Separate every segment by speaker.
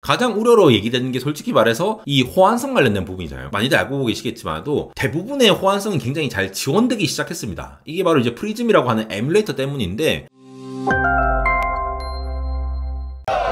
Speaker 1: 가장 우려로 얘기되는 게 솔직히 말해서 이 호환성 관련된 부분이잖아요. 많이들 알고 계시겠지만도 대부분의 호환성이 굉장히 잘 지원되기 시작했습니다. 이게 바로 이제 프리즘이라고 하는 에뮬레이터 때문인데.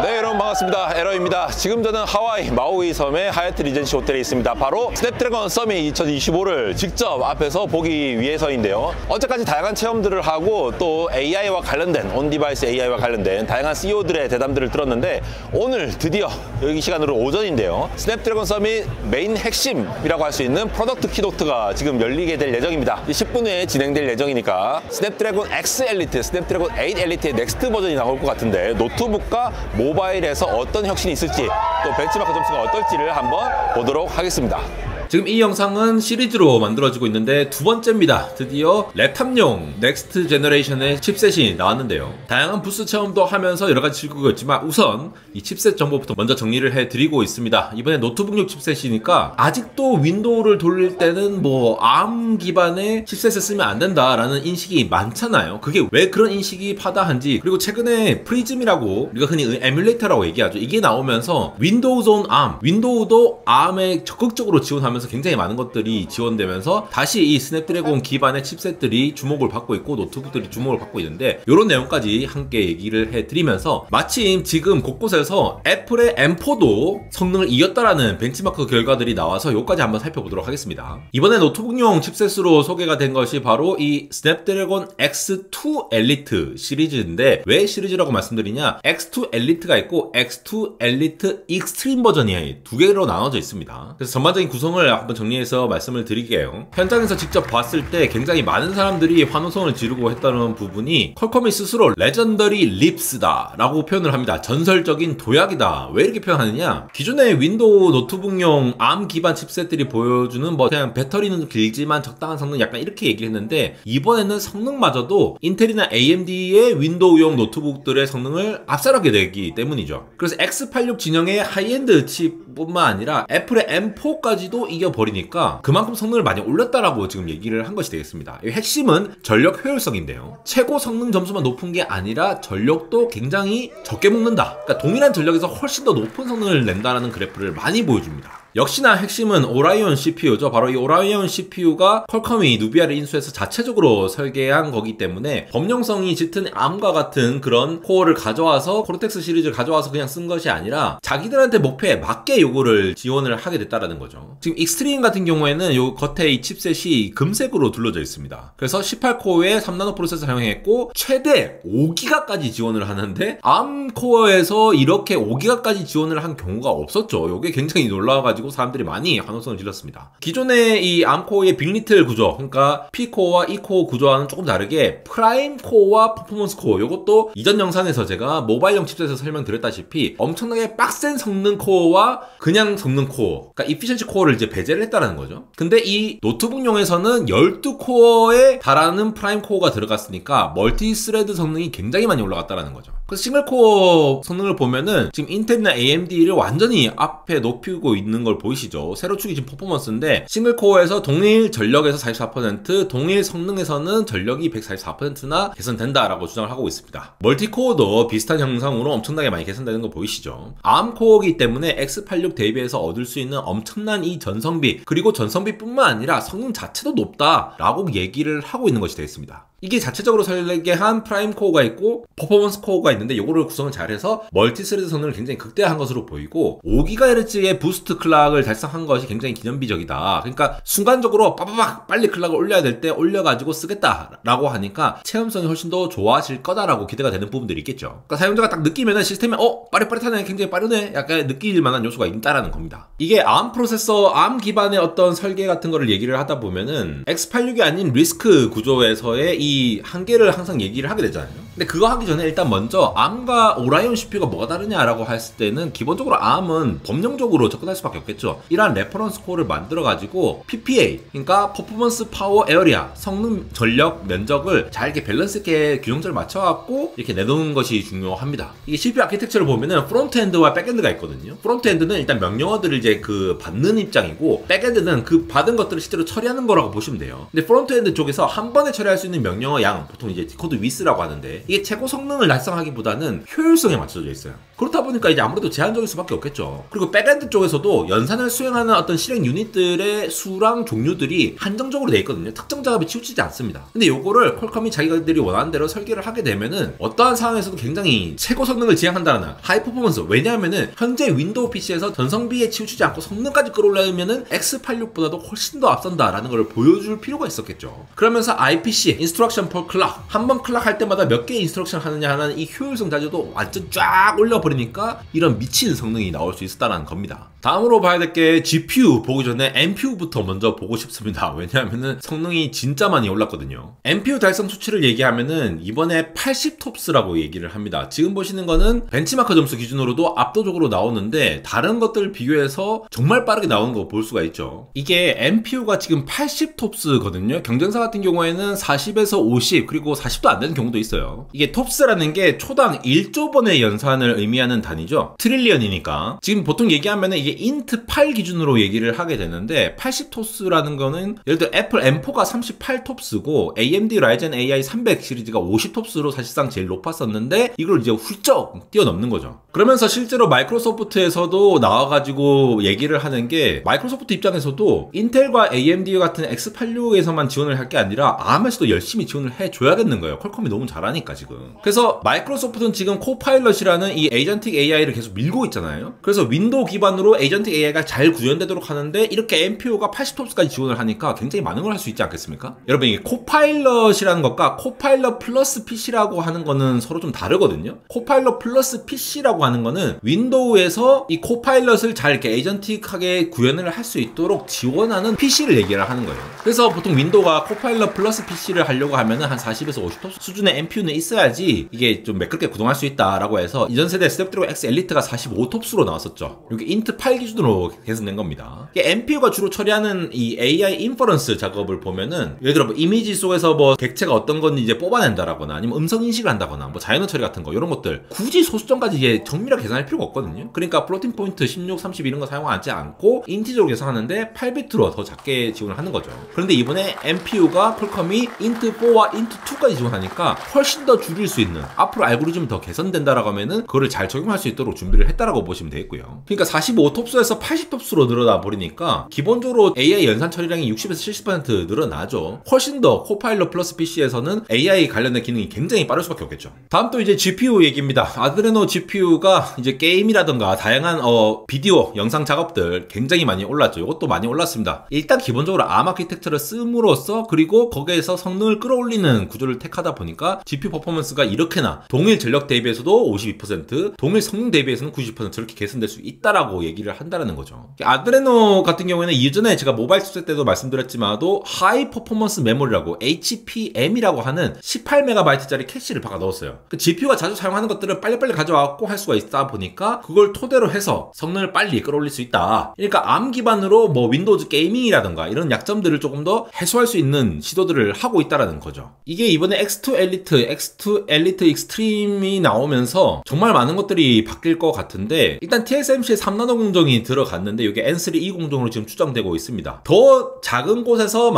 Speaker 2: 네, 여러분 반갑습니다. 에러입니다. 지금 저는 하와이 마우이 섬의 하얏트 리젠시 호텔에 있습니다. 바로 스냅드래곤 서밋 2025를 직접 앞에서 보기 위해서인데요. 어제까지 다양한 체험들을 하고 또 AI와 관련된 온디바이스 AI와 관련된 다양한 CEO들의 대담들을 들었는데 오늘 드디어 여기 시간으로 오전인데요. 스냅드래곤 서밋 메인 핵심이라고 할 수 있는 프로덕트 키노트가 지금 열리게 될 예정입니다. 10분 후에 진행될 예정이니까 스냅드래곤 X 엘리트, 스냅드래곤 8 엘리트의 넥스트 버전이 나올 것 같은데 노트북과 모바일에서 어떤 혁신이 있을지 또 벤치마크 점수가 어떨지를 한번 보도록 하겠습니다.
Speaker 1: 지금 이 영상은 시리즈로 만들어지고 있는데 두 번째입니다. 드디어 랩탑용 넥스트 제너레이션의 칩셋이 나왔는데요. 다양한 부스 체험도 하면서 여러가지 즐기고 있지만 우선 이 칩셋 정보부터 먼저 정리를 해드리고 있습니다. 이번에 노트북용 칩셋이니까 아직도 윈도우를 돌릴 때는 뭐 ARM 기반의 칩셋을 쓰면 안 된다라는 인식이 많잖아요. 그게 왜 그런 인식이 파다한지, 그리고 최근에 프리즘이라고 우리가 흔히 에뮬레이터라고 얘기하죠. 이게 나오면서 윈도우즈 온 ARM, 윈도우도 ARM에 적극적으로 지원하면서 굉장히 많은 것들이 지원되면서 다시 이 스냅드래곤 기반의 칩셋들이 주목을 받고 있고 노트북들이 주목을 받고 있는데, 이런 내용까지 함께 얘기를 해드리면서 마침 지금 곳곳에서 애플의 M4도 성능을 이겼다라는 벤치마크 결과들이 나와서 요까지 한번 살펴보도록 하겠습니다. 이번에 노트북용 칩셋으로 소개가 된 것이 바로 이 스냅드래곤 X2 엘리트 시리즈인데, 왜 시리즈라고 말씀드리냐, X2 엘리트가 있고 X2 엘리트 익스트림 버전이 두 개로 나눠져 있습니다. 그래서 전반적인 구성을 한번 정리해서 말씀을 드릴게요. 현장에서 직접 봤을 때 굉장히 많은 사람들이 환호성을 지르고 했다는 부분이 퀄컴이 스스로 레전더리 립스다 라고 표현을 합니다. 전설적인 도약이다. 왜 이렇게 표현하느냐, 기존의 윈도우 노트북용 ARM 기반 칩셋들이 보여주는 뭐 그냥 배터리는 길지만 적당한 성능, 약간 이렇게 얘기를 했는데, 이번에는 성능마저도 인텔이나 AMD의 윈도우용 노트북들의 성능을 압살하게 되기 때문이죠. 그래서 X86 진영의 하이엔드 칩뿐만 아니라 애플의 M4까지도 이겨버리니까 그만큼 성능을 많이 올렸다라고 지금 얘기를 한 것이 되겠습니다. 이 핵심은 전력 효율성인데요. 최고 성능 점수만 높은 게 아니라 전력도 굉장히 적게 먹는다. 그러니까 동일한 전력에서 훨씬 더 높은 성능을 낸다라는 그래프를 많이 보여줍니다. 역시나 핵심은 오라이온 CPU죠. 바로 이 오라이온 CPU가 퀄컴이 누비아를 인수해서 자체적으로 설계한 거기 때문에 범용성이 짙은 ARM과 같은 그런 코어를 가져와서 코르텍스 시리즈를 가져와서 그냥 쓴 것이 아니라 자기들한테 목표에 맞게 요거를 지원을 하게 됐다라는 거죠. 지금 익스트림 같은 경우에는 요 겉에 이 칩셋이 금색으로 둘러져 있습니다. 그래서 18코어에 3나노 프로세서 사용했고 최대 5기가까지 지원을 하는데 ARM 코어에서 이렇게 5기가까지 지원을 한 경우가 없었죠. 요게 굉장히 놀라워가지고 사람들이 많이 환호성을 질렀습니다. 기존의 이 ARM코어의 빅리틀 구조, 그러니까 P코어와 E코어 구조와는 조금 다르게 프라임 코어와 퍼포먼스 코어, 요것도 이전 영상에서 제가 모바일용 칩셋에서 설명드렸다시피 엄청나게 빡센 성능 코어와 그냥 성능 코어, 그러니까 이피션시 코어를 이제 배제를 했다라는 거죠. 근데 이 노트북용에서는 12코어에 달하는 프라임 코어가 들어갔으니까 멀티 스레드 성능이 굉장히 많이 올라갔다라는 거죠. 그래서 싱글코어 성능을 보면은 지금 인텔이나 AMD를 완전히 앞에 높이고 있는 걸 보이시죠? 세로 축이 지금 퍼포먼스인데 싱글코어에서 동일 전력에서 44%, 동일 성능에서는 전력이 144%나 개선된다라고 주장을 하고 있습니다. 멀티코어도 비슷한 형상으로 엄청나게 많이 개선되는 거 보이시죠? ARM코어이기 때문에 X86 대비해서 얻을 수 있는 엄청난 이 전성비, 그리고 전성비뿐만 아니라 성능 자체도 높다라고 얘기를 하고 있는 것이 되겠습니다. 이게 자체적으로 설계한 프라임 코어가 있고 퍼포먼스 코어가 있는데 이거를 구성을 잘해서 멀티스레드 성능을 굉장히 극대화한 것으로 보이고 5GHz의 부스트 클락을 달성한 것이 굉장히 기념비적이다. 그러니까 순간적으로 빠바박 빨리 클락을 올려야 될 때 올려가지고 쓰겠다라고 하니까 체험성이 훨씬 더 좋아질 거다라고 기대가 되는 부분들이 있겠죠. 그러니까 사용자가 딱 느끼면은 시스템에 빠릿빠릿하네, 굉장히 빠르네, 약간 느낄 만한 요소가 있다라는 겁니다. 이게 ARM 프로세서, ARM 기반의 어떤 설계 같은 거를 얘기를 하다 보면은 X86이 아닌 리스크 구조에서의 이 한계를 항상 얘기를 하게 되잖아요. 근데 그거 하기 전에 일단 먼저 ARM과 오라이온 CPU가 뭐가 다르냐라고 했을 때는 기본적으로 ARM은 범용적으로 접근할 수밖에 없겠죠. 이러한 레퍼런스 코어를 만들어가지고 PPA, 그러니까 퍼포먼스 파워 에어리아, 성능 전력 면적을 잘 이렇게 밸런스 있게 균형점을 맞춰갖고 이렇게 내놓는 것이 중요합니다. 이게 CPU 아키텍처를 보면은 프론트엔드와 백엔드가 있거든요. 프론트엔드는 일단 명령어들을 이제 그 받는 입장이고, 백엔드는 그 받은 것들을 실제로 처리하는 거라고 보시면 돼요. 근데 프론트엔드 쪽에서 한 번에 처리할 수 있는 명령어 양, 보통 이제 코드 위스라고 하는데 이게 최고 성능을 달성하기보다는 효율성에 맞춰져 있어요. 그렇다 보니까 이제 아무래도 제한적일 수밖에 없겠죠. 그리고 백엔드 쪽에서도 연산을 수행하는 어떤 실행 유닛들의 수랑 종류들이 한정적으로 돼 있거든요. 특정 작업이 치우치지 않습니다. 근데 요거를 퀄컴이 자기들이 원하는 대로 설계를 하게 되면은 어떠한 상황에서도 굉장히 최고 성능을 지향한다는 하이 퍼포먼스. 왜냐하면은 현재 윈도우 PC에서 전성비에 치우치지 않고 성능까지 끌어올리면은 X86보다도 훨씬 더 앞선다라는 걸 보여줄 필요가 있었겠죠. 그러면서 IPC, Instruction per Clock, 한번 클락 할 때마다 몇 개의 인스트럭션 하느냐 하는 이 효율성 자체도 완전 쫙 올려버리니까 이런 미친 성능이 나올 수 있었다는 겁니다. 다음으로 봐야 될 게 GPU 보기 전에 NPU부터 먼저 보고 싶습니다. 왜냐하면은 성능이 진짜 많이 올랐거든요. NPU 달성 수치를 얘기하면은 이번에 80톱스라고 얘기를 합니다. 지금 보시는 거는 벤치마크 점수 기준으로도 압도적으로 나오는데 다른 것들 비교해서 정말 빠르게 나오는 거 볼 수가 있죠. 이게 NPU가 지금 80톱스거든요. 경쟁사 같은 경우에는 40에서 50 그리고 40도 안 되는 경우도 있어요. 이게 톱스라는 게 초당 1조 번의 연산을 의미하는 단위죠. 트릴리언이니까. 지금 보통 얘기하면은 이게 인트 8 기준으로 얘기를 하게 되는데 80톱스라는 거는 예를 들어 애플 M4가 38톱스고 AMD 라이젠 AI 300 시리즈가 50톱스로 사실상 제일 높았었는데 이걸 이제 훌쩍 뛰어넘는 거죠. 그러면서 실제로 마이크로소프트에서도 나와가지고 얘기를 하는 게 마이크로소프트 입장에서도 인텔과 AMD 같은 X86에서만 지원을 할 게 아니라 ARM에서도 열심히 지원을 해줘야겠는 거예요. 퀄컴이 너무 잘하니까 지금. 그래서 마이크로소프트는 지금 코파일럿이라는 이 에이전틱 AI를 계속 밀고 있잖아요. 그래서 윈도우 기반으로 에이전틱 AI가 잘 구현되도록 하는데 이렇게 NPU가 80톱스까지 지원을 하니까 굉장히 많은 걸 할 수 있지 않겠습니까? 여러분 이게 코파일럿이라는 것과 코파일럿 플러스 PC라고 하는 거는 서로 좀 다르거든요. 코파일럿 플러스 PC라고 하는 거는 윈도우에서 이 코파일럿을 잘 이렇게 에이전틱하게 구현을 할 수 있도록 지원하는 PC를 얘기를 하는 거예요. 그래서 보통 윈도우가 코파일럿 플러스 PC를 하려고 하면은 한 40에서 50톱스 수준의 NPU는 있어야지 이게 좀 매끄럽게 구동할 수 있다라고 해서 이전 세대 스냅드래곤 X 엘리트가 45톱스로 나왔었죠. 이게 인트 8 기준으로 개선된 겁니다. NPU가 주로 처리하는 이 AI 인퍼런스 작업을 보면은 예를 들어 뭐 이미지 속에서 뭐 객체가 어떤 건지 이제 뽑아낸다라거나 아니면 음성 인식을 한다거나 뭐 자연어 처리 같은 거 이런 것들 굳이 소수점까지 이제 정밀하게 계산할 필요가 없거든요. 그러니까 플로팅 포인트 16, 30 이런 거 사용하지 않고 인티저로 계산하는데 8비트로 더 작게 지원을 하는 거죠. 그런데 이번에 NPU가 퀄컴이 인트 4와 인트 2까지 지원하니까 훨씬 더 줄일 수 있는 앞으로 알고리즘이 더 개선된다라고 하면은 그거를 잘 적용할 수 있도록 준비를 했다라고 보시면 되겠고요. 그러니까 45톱스에서 80톱스로 늘어나 버리니까 기본적으로 AI 연산 처리량이 60에서 70% 늘어나죠. 훨씬 더 코파일럿 플러스 PC에서는 AI 관련된 기능이 굉장히 빠를 수밖에 없겠죠. 다음 또 이제 GPU 얘기입니다. 아드레노 GPU가 이제 게임이라던가 다양한 비디오, 영상 작업들 굉장히 많이 올랐죠. 이것도 많이 올랐습니다. 일단 기본적으로 ARM 아키텍처를 씀으로써 그리고 거기에서 성능을 끌어올리는 구조를 택하다 보니까 GPU 퍼포먼스가 이렇게나 동일 전력 대비해서도 52%, 동일 성능 대비해서는 90% 저렇게 개선될 수 있다라고 얘기를 한다는 거죠. 아드레노 같은 경우에는 이전에 제가 모바일 칩셋 때도 말씀드렸지만도 하이 퍼포먼스 메모리라고 HPM이라고 하는 18MB짜리 캐시를 박아 넣었어요. 그 GPU가 자주 사용하는 것들을 빨리빨리 가져와갖고 할 수가 있다 보니까 그걸 토대로 해서 성능을 빨리 끌어올릴 수 있다. 그러니까 ARM 기반으로 뭐 윈도우즈 게이밍이라던가 이런 약점들을 조금 더 해소할 수 있는 시도들을 하고 있다라는 거죠. 이게 이번에 X2 엘리트, X2 엘리트 익스트림이 나오면서 정말 많은 것들이 바뀔 것 같은데 일단 TSMC의 3나노 공정이 들어갔는데 이게 N3E 공정으로 지금 추정되고 있습니다. 더 작은 곳에서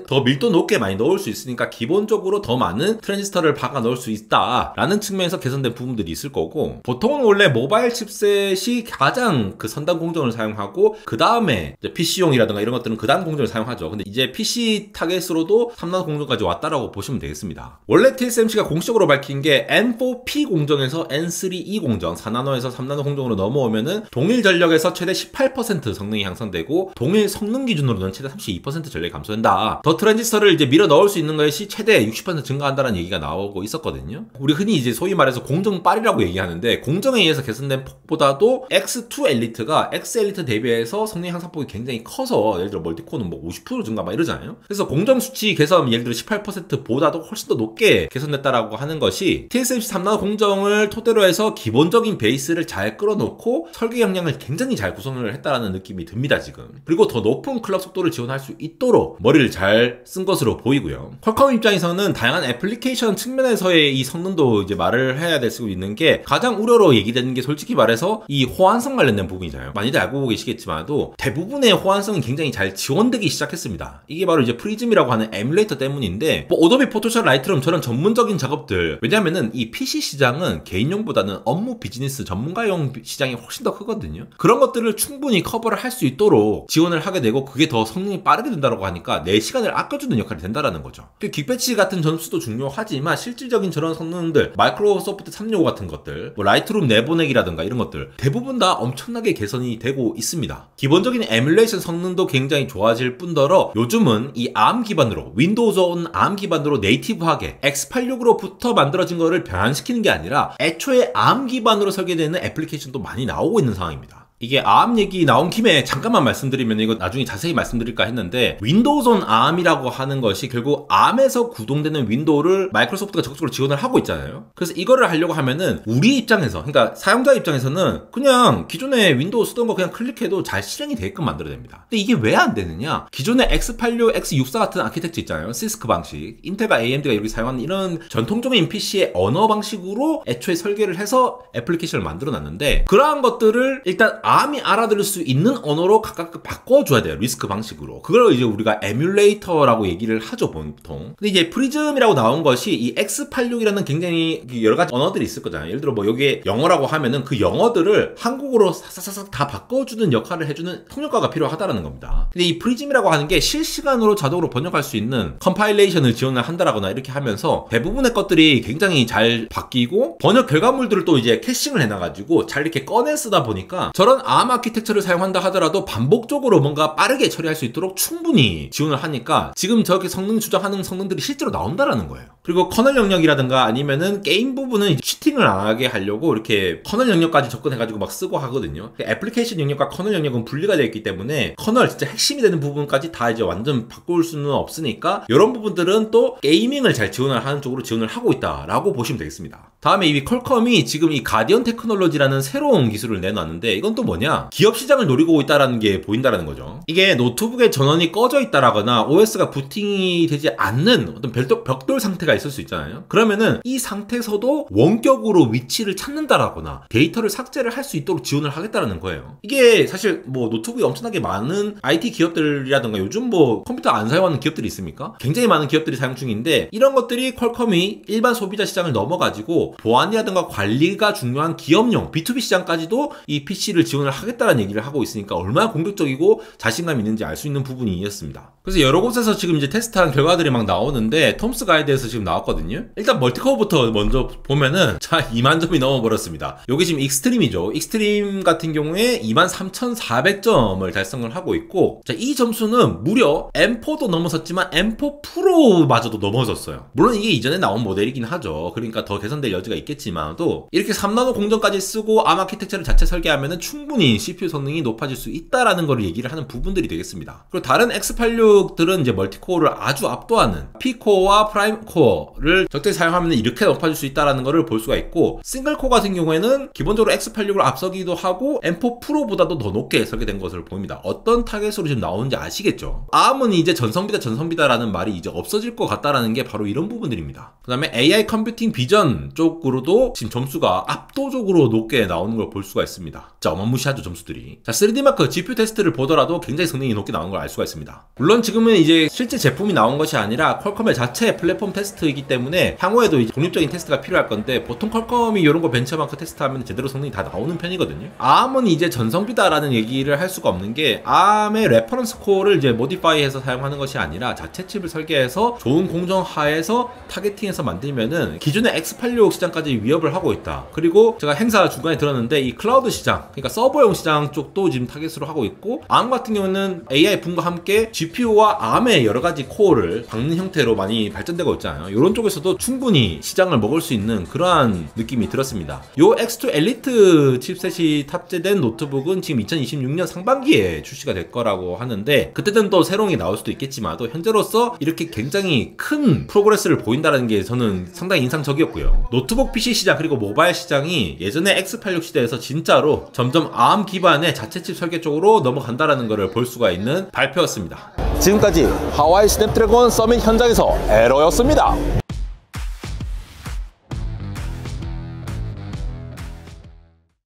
Speaker 1: 더 밀도 높게 많이 넣을 수 있으니까 기본적으로 더 많은 트랜지스터를 박아 넣을 수 있다라는 측면에서 개선된 부분들이 있을 거고 보통은 원래 모바일 칩셋이 가장 그 선단 공정을 사용하고 그 다음에 PC용이라든가 이런 것들은 그 다음 공정을 사용하죠. 근데 이제 PC 타겟으로도 3나노 공정까지 왔다라고 보시면 되겠습니다. 원래 TSMC가 공식적으로 밝힌 게 N4P 공정에서 N3E 공정 4나노에서 3나노 공정으로 넘어오면은 동일 전력에서 최대 18% 성능이 향상되고 동일 성능 기준으로는 최대 32% 전력이 감소된다. 더 트랜지스터를 이제 밀어 넣을 수 있는 것이 최대 60% 증가한다는 얘기가 나오고 있었거든요. 우리 흔히 이제 소위 말해서 공정빨이라고 얘기하는데 공정에 의해서 개선된 폭보다도 X2 엘리트가 X 엘리트 대비해서 성능 향상폭이 굉장히 커서 예를 들어 멀티코어는 뭐 50% 증가 막 이러잖아요. 그래서 공정 수치 개선 예를 들어 18%보다도 훨씬 더 높게 개선됐다라고 하는 것이 TSMC 3나노 공정을 토대로 해서 기본적인 베이스를 잘 끌어놓고 설계 역량을 굉장히 잘 구성을 했다라는 느낌이 듭니다 지금. 그리고 더 높은 클럭 속도를 지원할 수 있도록 머리를 잘 쓴 것으로 보이고요. 퀄컴 입장에서는 다양한 애플리케이션 측면에서의 이 성능도 이제 말을 해야 될 수 있는 게 가장 우려로 얘기되는 게 솔직히 말해서 이 호환성 관련된 부분이잖아요. 많이들 알고 계시겠지만도 대부분의 호환성이 굉장히 잘 지원되기 시작했습니다. 이게 바로 이제 프리즘이라고 하는 에뮬레이터 때문인데 뭐 어도비 포토샵 라이트룸 저런 전문적인 작업 작업들, 왜냐면은 이 PC 시장은 개인용보다는 업무 비즈니스 전문가용 시장이 훨씬 더 크거든요. 그런 것들을 충분히 커버를 할 수 있도록 지원을 하게 되고 그게 더 성능이 빠르게 된다고 하니까 내 시간을 아껴주는 역할이 된다라는 거죠. 긱배치 같은 점수도 중요하지만 실질적인 저런 성능들, 마이크로소프트 365 같은 것들, 뭐 라이트룸 내보내기라든가 이런 것들 대부분 다 엄청나게 개선이 되고 있습니다. 기본적인 에뮬레이션 성능도 굉장히 좋아질 뿐더러 요즘은 이 ARM 기반으로, 윈도우즈 온 ARM 기반으로 네이티브하게 x86으로부터 만들어진 거를 변환시키는 게 아니라 애초에 ARM 기반으로 설계되는 애플리케이션도 많이 나오고 있는 상황입니다. 이게 ARM 얘기 나온 김에 잠깐만 말씀드리면 이거 나중에 자세히 말씀드릴까 했는데 윈도우즈 온 ARM이라고 하는 것이 결국 ARM에서 구동되는 윈도우를 마이크로소프트가 적극적으로 지원을 하고 있잖아요. 그래서 이거를 하려고 하면은 우리 입장에서, 그러니까 사용자 입장에서는 그냥 기존에 윈도우 쓰던 거 그냥 클릭해도 잘 실행이 되게끔 만들어야 됩니다. 근데 이게 왜 안 되느냐? 기존의 x86, x64 같은 아키텍처 있잖아요. 시스크 방식, 인텔과 AMD가 이렇게 사용하는 이런 전통적인 PC의 언어 방식으로 애초에 설계를 해서 애플리케이션을 만들어 놨는데 그러한 것들을 일단 ARM이 알아들을 수 있는 언어로 각각 바꿔줘야 돼요. 리스크 방식으로. 그걸 이제 우리가 에뮬레이터라고 얘기를 하죠, 보통. 근데 이제 프리즘이라고 나온 것이 이 x86이라는 굉장히 여러 가지 언어들이 있을 거잖아요. 예를 들어 뭐 여기에 영어라고 하면은 그 영어들을 한국어로 사사사삭 다 바꿔주는 역할을 해주는 통역가가 필요하다라는 겁니다. 근데 이 프리즘이라고 하는 게 실시간으로 자동으로 번역할 수 있는 컴파일레이션을 지원을 한다라거나 이렇게 하면서 대부분의 것들이 굉장히 잘 바뀌고 번역 결과물들을 또 이제 캐싱을 해놔가지고 잘 이렇게 꺼내 쓰다 보니까 저런 ARM 아키텍처를 사용한다 하더라도 반복적으로 뭔가 빠르게 처리할 수 있도록 충분히 지원을 하니까 지금 저렇게 성능 조작하는 성능들이 실제로 나온다라는 거예요. 그리고 커널 영역이라든가 아니면은 게임 부분은 이제 치팅을 안 하게 하려고 이렇게 커널 영역까지 접근해가지고 막 쓰고 하거든요. 애플리케이션 영역과 커널 영역은 분리가 되어 있기 때문에 커널 진짜 핵심이 되는 부분까지 다 이제 완전 바꿀 수는 없으니까 이런 부분들은 또 게이밍을 잘 지원을 하는 쪽으로 지원을 하고 있다라고 보시면 되겠습니다. 다음에 이 퀄컴이 지금 이 가디언 테크놀로지라는 새로운 기술을 내놨는데 이건 또 뭐냐? 기업 시장을 노리고 있다라는 게 보인다라는 거죠. 이게 노트북의 전원이 꺼져 있다라거나 OS가 부팅이 되지 않는 어떤 벽돌 상태가 있을 수 있잖아요. 그러면은 이 상태에서도 원격으로 위치를 찾는다라거나 데이터를 삭제를 할 수 있도록 지원을 하겠다라는 거예요. 이게 사실 뭐 노트북이 엄청나게 많은 IT 기업들이라든가 요즘 뭐 컴퓨터 안 사용하는 기업들이 있습니까? 굉장히 많은 기업들이 사용 중인데 이런 것들이 퀄컴이 일반 소비자 시장을 넘어가지고 보안이라든가 관리가 중요한 기업용 B2B 시장까지도 이 PC를 지원을 하겠다는 얘기를 하고 있으니까 얼마나 공격적이고 자신감 있는지 알 수 있는 부분이었습니다. 그래서 여러 곳에서 지금 이제 테스트한 결과들이 막 나오는데 톰스 가이드에서 지금 나왔거든요. 일단 멀티코어부터 먼저 보면은 자 2만 점이 넘어버렸습니다. 여기 지금 익스트림이죠. 익스트림 같은 경우에 23,400점을 달성을 하고 있고 자 이 점수는 무려 M4도 넘어섰지만 M4 프로마저도 넘어섰어요. 물론 이게 이전에 나온 모델이긴 하죠. 그러니까 더 개선될 여지가 있겠지만도 이렇게 3나노 공정까지 쓰고 ARM 아키텍처를 자체 설계하면은 충분히 CPU 성능이 높아질 수 있다라는 걸 얘기를 하는 부분들이 되겠습니다. 그리고 다른 X86들은 이제 멀티코어를 아주 압도하는 P코어와 프라임코어를 적절히 사용하면 이렇게 높아질 수 있다라는 거를 볼 수가 있고 싱글코어 같은 경우에는 기본적으로 X86을 앞서기도 하고 M4 프로보다도 더 높게 설계된 것을 보입니다. 어떤 타겟으로 지금 나오는지 아시겠죠? ARM은 이제 전성비다라는 말이 이제 없어질 것 같다라는 게 바로 이런 부분들입니다. 그 다음에 AI 컴퓨팅 비전 쪽으로도 지금 점수가 압도적으로 높게 나오는 걸 볼 수가 있습니다. 진짜 어마무시하죠, 점수들이. 자, 3D마크 GPU 테스트를 보더라도 굉장히 성능이 높게 나오는 걸 알 수가 있습니다. 물론 지금은 이제 실제 제품이 나온 것이 아니라 퀄컴의 자체 플랫폼 테스트이기 때문에 향후에도 이제 독립적인 테스트가 필요할 건데 보통 퀄컴이 이런 거 벤처마크 테스트하면 제대로 성능이 다 나오는 편이거든요. ARM은 이제 전성비다라는 얘기를 할 수가 없는 게 ARM의 레퍼런스 코어를 이제 모디파이해서 사용하는 것이 아니라 자체 칩을 설계해서 좋은 공정 하에서 타겟팅해서 만들면은 기존의 X86 시장까지 위협을 하고 있다. 그리고 제가 행사 중간에 들었는데 이 클라우드 시장, 그러니까 서버용 시장 쪽도 지금 타겟으로 하고 있고 ARM 같은 경우는 AI 붐과 함께 GPU와 ARM의 여러 가지 코어를 박는 형태로 많이 발전되고 있잖아요. 이런 쪽에서도 충분히 시장을 먹을 수 있는 그러한 느낌이 들었습니다. 요 X2 엘리트 칩셋이 탑재된 노트북은 지금 2026년 상반기에 출시가 될 거라고 하는데 그때는 또 새로운 게 나올 수도 있겠지만도 현재로서 이렇게 굉장히 큰 프로그레스를 보인다는 게 저는 상당히 인상적이었고요. 노트북 PC 시장 그리고 모바일 시장이 예전에 X86 시대에서 진짜로 점점 ARM 기반의 자체 칩 설계 쪽으로 넘어간다라는 것을 볼 수가 있는 발표였습니다.
Speaker 2: 지금까지 하와이 스냅드래곤 서밋 현장에서 에러였습니다.